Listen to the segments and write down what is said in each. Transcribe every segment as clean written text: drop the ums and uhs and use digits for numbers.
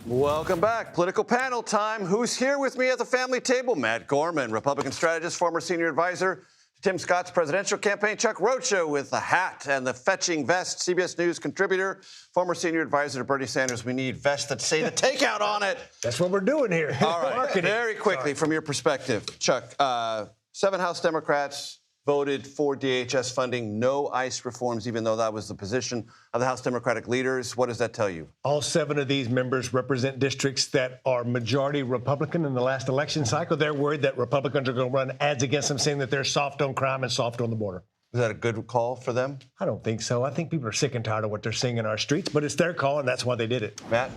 Welcome back. Political panel time. Who's here with me at the family table? Matt Gorman, Republican strategist, former senior advisor to Tim Scott's presidential campaign. Chuck Rocha with the hat and the fetching vest, CBS News contributor, former senior advisor to Bernie Sanders. We need vests that say the takeout on it. That's what we're doing here. All right. Very quickly, from your perspective, Chuck, 7 House Democrats voted for DHS funding, no ICE reforms, even though that was the position of the House Democratic leaders. What does that tell you? All 7 of these members represent districts that are majority Republican in the last election cycle. They're worried that Republicans are going to run ads against them, saying that they're soft on crime and soft on the border. Is that a good call for them? I don't think so. I think people are sick and tired of what they're seeing in our streets, but it's their call, and that's why they did it. Matt?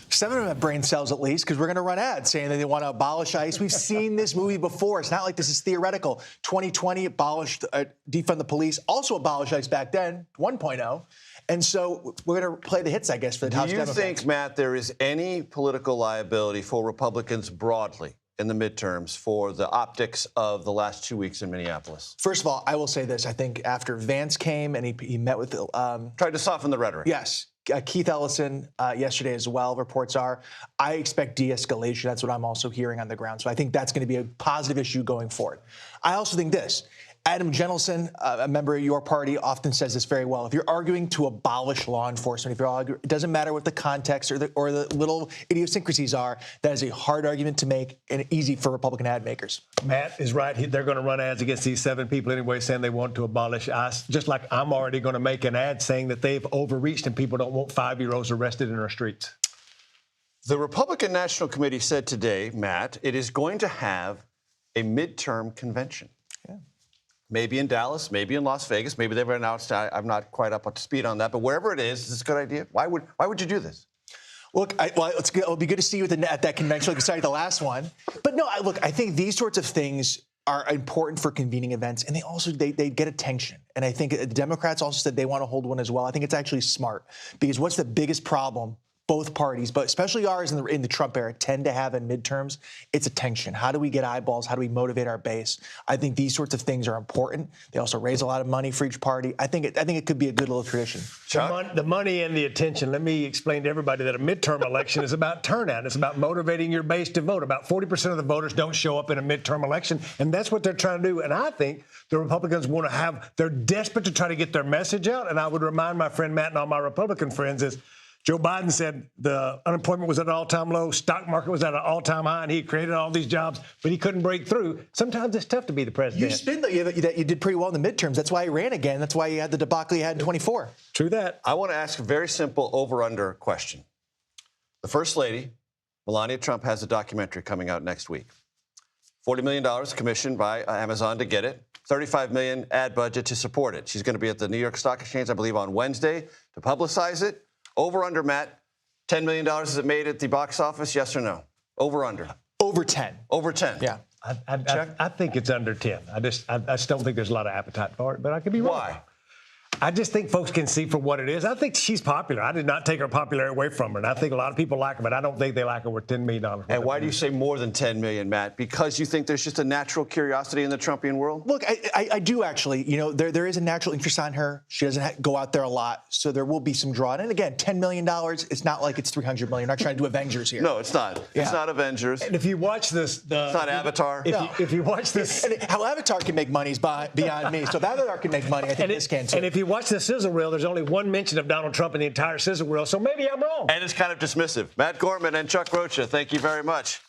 7 of them have brain cells, at least, because we're going to run ads saying that they want to abolish ICE. We've seen this movie before. It's not like this is theoretical. 2020 abolished, defund the police, also abolished ICE back then, 1.0. And so we're going to play the hits, I guess, for the House Democrats. Do you think, Matt, there is any political liability for Republicans broadly in the midterms for the optics of the last 2 weeks in Minneapolis? First of all, I will say this. I think after Vance came and he met with... tried to soften the rhetoric. Yes. Keith Ellison yesterday as well, reports are. I expect de-escalation. That's what I'm also hearing on the ground. So I think that's going to be a positive issue going forward. I also think this. Adam Jentelson, a member of your party, often says this very well. If you're arguing to abolish law enforcement, if you're arguing, it doesn't matter what the context or the little idiosyncrasies are, that is a hard argument to make and easy for Republican ad makers. Matt is right. They're going to run ads against these 7 people anyway, saying they want to abolish ICE, just like I'm already going to make an ad saying that they've overreached and people don't want 5-year-olds arrested in our streets. The Republican National Committee said today, Matt, it is going to have a midterm convention. Maybe in Dallas, maybe in Las Vegas, maybe they've announced. I'm not quite up to speed on that, but wherever it is this a good idea? Why would you do this? Look, it'll be good to see you at that convention, like you started the last one. But no, I think these sorts of things are important for convening events, and they get attention. And I think the Democrats also said they want to hold one as well. I think it's actually smart, because what's the biggest problem? Both parties, but especially ours in the Trump era, tend to have in midterms, it's attention. How do we get eyeballs? How do we motivate our base? I think these sorts of things are important. They also raise a lot of money for each party. I think it could be a good little tradition. The money and the attention. Let me explain to everybody that a midterm election is about turnout. It's about motivating your base to vote. About 40% of the voters don't show up in a midterm election, and that's what they're trying to do. And I think the Republicans want to they're desperate to try to get their message out. And I would remind my friend Matt and all my Republican friends is, Joe Biden said the unemployment was at an all-time low, stock market was at an all-time high, and he created all these jobs, but he couldn't break through. Sometimes it's tough to be the president. You spin that you did pretty well in the midterms. That's why he ran again. That's why you had the debacle you had in 24. True that. I want to ask a very simple over-under question. The First Lady, Melania Trump, has a documentary coming out next week. $40 million commissioned by Amazon to get it. $35 million ad budget to support it. She's going to be at the New York Stock Exchange, I believe, on Wednesday to publicize it. Over, under, Matt, $10 million is it made at the box office, yes or no? Over, under? Over 10. Over 10. Yeah. I think it's under 10. I just don't think there's a lot of appetite for it, but I could be wrong. Why? I just think folks can see for what it is. I think she's popular. I did not take her popularity away from her, and I think a lot of people like her, but I don't think they like her worth $10 million. And why do you say more than $10 million, Matt? Because you think there's just a natural curiosity in the Trumpian world? Look, I do actually. You know, there is a natural interest on her. She doesn't go out there a lot, so there will be some draw. And again, $10 million, it's not like it's $300 million. We're not trying to do Avengers here. No, it's not. Yeah. It's not Avengers. And if you watch this... it's not Avatar. If you watch this... And how Avatar can make money is beyond me. So if Avatar can make money, I think this can too. And if you watch the sizzle reel, there's only one mention of Donald Trump in the entire sizzle reel, so maybe I'm wrong. And it's kind of dismissive. Matt Gorman and Chuck Rocha, thank you very much.